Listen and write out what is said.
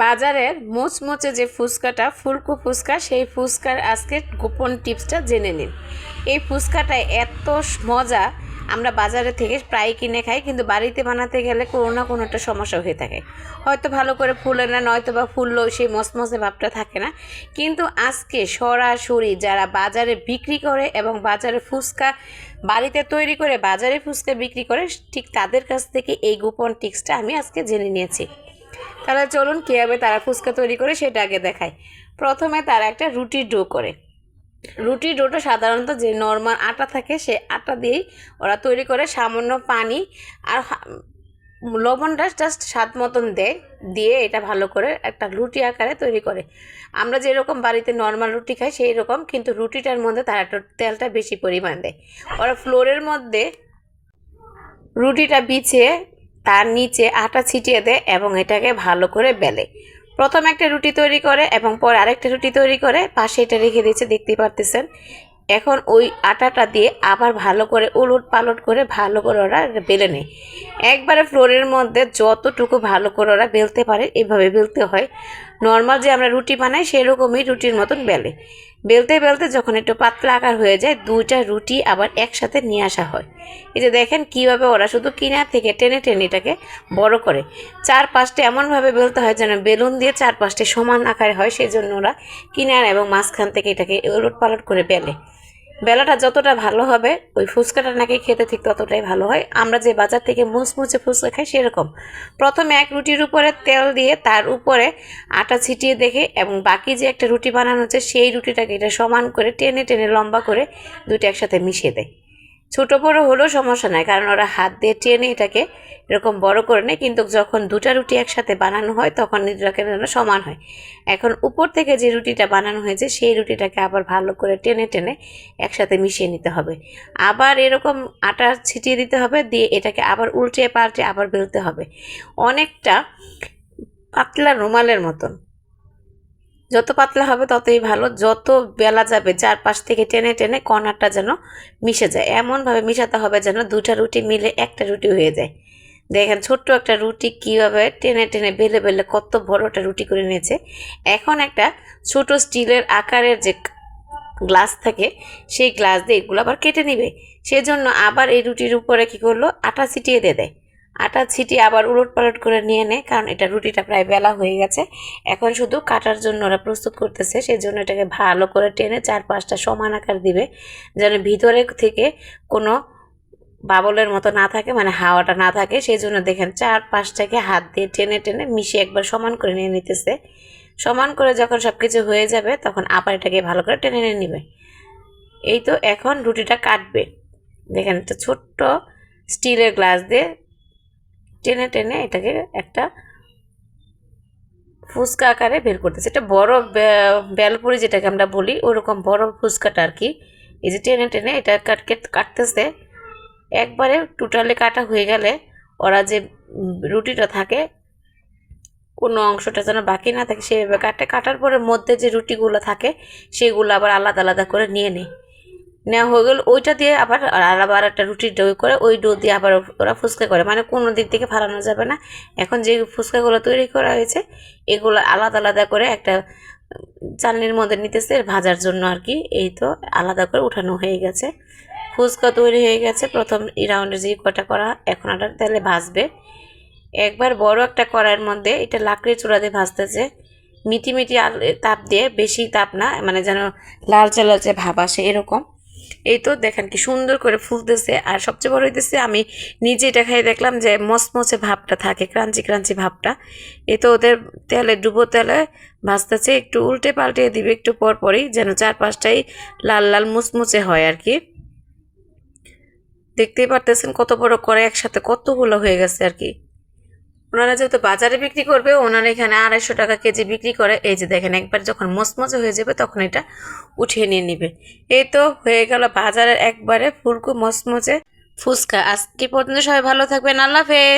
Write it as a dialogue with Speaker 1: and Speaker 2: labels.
Speaker 1: বাজারের মুচমুচে যে ফুচকাটা ফুলকো ফুচকা, সেই ফুচকার আজকে গোপন টিপসটা জেনে নিন। এই ফুচকাটা এত মজা, আমরা বাজারে থেকে প্রায় কিনে খাই, কিন্তু বাড়িতে বানাতে গেলে কোনো না কোনো একটা সমস্যা হয়ে থাকে। হয়তো ভালো করে ফুলে না, নয়তো বা ফুললেও সেই মসমসে ভাবটা থাকে না। কিন্তু আজকে সরাসরি যারা বাজারে বিক্রি করে এবং বাজারে ফুচকা বাড়িতে তৈরি করে বাজারে ফুচকা বিক্রি করে, ঠিক তাদের কাছ থেকে এই গোপন টিপসটা আমি আজকে জেনে নিয়েছি। তাহলে চলুন কীভাবে তারা ফুচকা তৈরি করে সেটা আগে দেখায়। প্রথমে তারা একটা রুটির ডো করে। রুটির ডোটা সাধারণত যে নর্মাল আটা থাকে, সে আটা দিয়েই ওরা তৈরি করে। সামান্য পানি আর লবণটা জাস্ট স্বাদ মতন দেয়, দিয়ে এটা ভালো করে একটা রুটি আকারে তৈরি করে। আমরা যেরকম বাড়িতে নর্মাল রুটি খাই সেই রকম, কিন্তু রুটিটার মধ্যে তারা একটু তেলটা বেশি পরিমাণ দেয়। ওরা ফ্লোরের মধ্যে রুটিটা বিছিয়ে তার নিচে আটা ছিটিয়ে দেয় এবং এটাকে ভালো করে বেলে। প্রথম একটা রুটি তৈরি করে এবং পরে আরেকটা রুটি তৈরি করে পাশে এটা রেখে দিয়েছে, দেখতেই পারতেছেন। এখন ওই আটাটা দিয়ে আবার ভালো করে উলট পালট করে ভালো করে ওরা বেলে নেয়। একবারে ফ্লোরের মধ্যে যতটুকু ভালো করে ওরা বেলতে পারে এভাবে বেলতে হয়। নর্মাল যে আমরা রুটি বানাই সেরকমই রুটির মতন বেলে। বেলতে বেলতে যখন একটু পাতলা আকার হয়ে যায়, দুইটা রুটি আবার একসাথে নিয়ে আসা হয়। এই যে দেখেন কীভাবে ওরা শুধু কিনার থেকে টেনে টেনে এটাকে বড় করে। চার পাঁচটা এমনভাবে বেলতে হয় যেন বেলুন দিয়ে চার পাঁচটি সমান আকারে হয়, সেই জন্য ওরা কিনার এবং মাঝখান থেকে এটাকে উলট পালট করে বেলে। বেলাটা যতটা ভালো হবে ওই ফুচকাটা নাকি খেতে ঠিক ততটাই ভালো হয়। আমরা যে বাজার থেকে মুচমুচে ফুচকা খাই সেরকম। প্রথমে এক রুটির উপরে তেল দিয়ে তার উপরে আটা ছিটিয়ে দেখে এবং বাকি যে একটা রুটি বানানো হচ্ছে সেই রুটিটাকে এটা সমান করে টেনে টেনে লম্বা করে দুটো একসাথে মিশিয়ে দেয়। ছোটো বড়ো হলেও সমস্যা নাই, কারণ ওরা হাত দিয়ে টেনে এটাকে এরকম বড় করে নেয়। কিন্তু যখন দুটা রুটি একসাথে বানানো হয় তখন দুটাকে যেন সমান হয়। এখন উপর থেকে যে রুটিটা বানানো হয়েছে সেই রুটিটাকে আবার ভালো করে টেনে টেনে একসাথে মিশিয়ে নিতে হবে। আবার এরকম আটা ছিটিয়ে দিতে হবে, দিয়ে এটাকে আবার উল্টে পাল্টে আবার বেলতে হবে, অনেকটা পাতলা রুমালের মতন। যত পাতলা হবে ততই ভালো। যত বেলা যাবে চারপাশ থেকে টেনে টেনে কর্নারটা যেন মিশে যায়, এমনভাবে মিশাতে হবে যেন দুটা রুটি মিলে একটা রুটি হয়ে যায়। দেখেন ছোট্ট একটা রুটি কীভাবে টেনে টেনে বেলে বেলে কত বড় একটা রুটি করে নিয়েছে। এখন একটা ছোট স্টিলের আকারের যে গ্লাস থাকে সেই গ্লাস দিয়ে এগুলো আবার কেটে নিবে। সেজন্য আবার এই রুটির উপরে কী করলো, আটা ছিটিয়ে দিয়ে দেয়। আটা ছিটিয়ে আবার উলট পালট করে নিয়ে নেয়, কারণ এটা রুটিটা প্রায় বেলা হয়ে গেছে। এখন শুধু কাটার জন্য ওরা প্রস্তুত করতেছে, সেই জন্য এটাকে ভালো করে টেনে চার পাঁচটা সমান আকার দিবে, যেন ভিতরে থেকে কোনো বাবলের মতো না থাকে, মানে হাওয়াটা না থাকে। সেই জন্য দেখেন চার পাঁচটাকে হাত দিয়ে টেনে টেনে মিশিয়ে একবার সমান করে নিয়ে নিতেছে। সমান করে যখন সব কিছু হয়ে যাবে তখন আবার এটাকে ভালো করে টেনে নিয়ে নেবে। এই তো এখন রুটিটা কাটবে। দেখেন একটা ছোট্ট স্টিলের গ্লাস দিয়ে টেনে টেনে এটাকে একটা ফুচকা আকারে বের করতেছে। এটা বড় বেলপুরি যেটাকে আমরা বলি, ওরকম বড় ফুচকাটা আর কি। এই যে টেনে টেনে এটা কাটতেছে। একবারে টোটালি কাটা হয়ে গেলে ওরা যে রুটিটা থাকে কোনো অংশটা যেন বাকি না থাকে সেভাবে কাটে। কাটার পরে মধ্যে যে রুটিগুলো থাকে সেগুলো আবার আলাদা আলাদা করে নিয়ে নেয়। নেওয়া হয়ে গেল ওইটা দিয়ে আবার আবার একটা রুটির ডো করে ওই ডো দিয়ে আবার ওরা ফুচকা করে, মানে কোনো দিক থেকে ফালানো যাবে না। এখন যে ফুচকাগুলো তৈরি করা হয়েছে এগুলো আলাদা আলাদা করে একটা চালনির মধ্যে নিতেছে ভাজার জন্য আর কি। এই তো আলাদা করে উঠানো হয়ে গেছে, ফুচকা তৈরি হয়ে গেছে। প্রথম এই রাউন্ডে যে কটা করা, এখন ওটা তেলে ভাজবে। একবার বড় একটা কড়াইয়ের মধ্যে এটা লাকড়ি চূড়া দিয়ে ভাজতেছে, মিটি মিটি তাপ দিয়ে, বেশি তাপ না, মানে যেন লালচে লালচে ভাব আসে এরকম। এই তো দেখেন কি সুন্দর করে ফুলতেছে। আর সবচেয়ে বড় হইতেছে আমি নিজে এটা খাই দেখলাম যে মচমচে ভাবটা থাকে, ক্রাঞ্চি ক্রাঞ্চি ভাবটা। এই তো ওদের তেলে ডুবো তেলে ভাজতেছে, একটু উল্টে পাল্টে দিবে একটু পর পরই, যেন চার পাঁচটাই লাল লাল মুচমুচে হয় আর কি। দেখতেই পারতেছেন কত বড় করে একসাথে কতগুলো হয়ে গেছে আর কি। ওনারা যেহেতু বাজারে বিক্রি করবে, ওনারা এখানে 250 টাকা কেজি বিক্রি করে। এই যে দেখেন একবার যখন মচমচে হয়ে যাবে তখন এটা উঠিয়ে নিয়ে নিবে। এই তো হয়ে গেল বাজারের একবারে ফুলকো মচমচে ফুচকা। আজকে পর্যন্ত সবাই ভালো থাকবেন, আল্লাহ হাফেজ।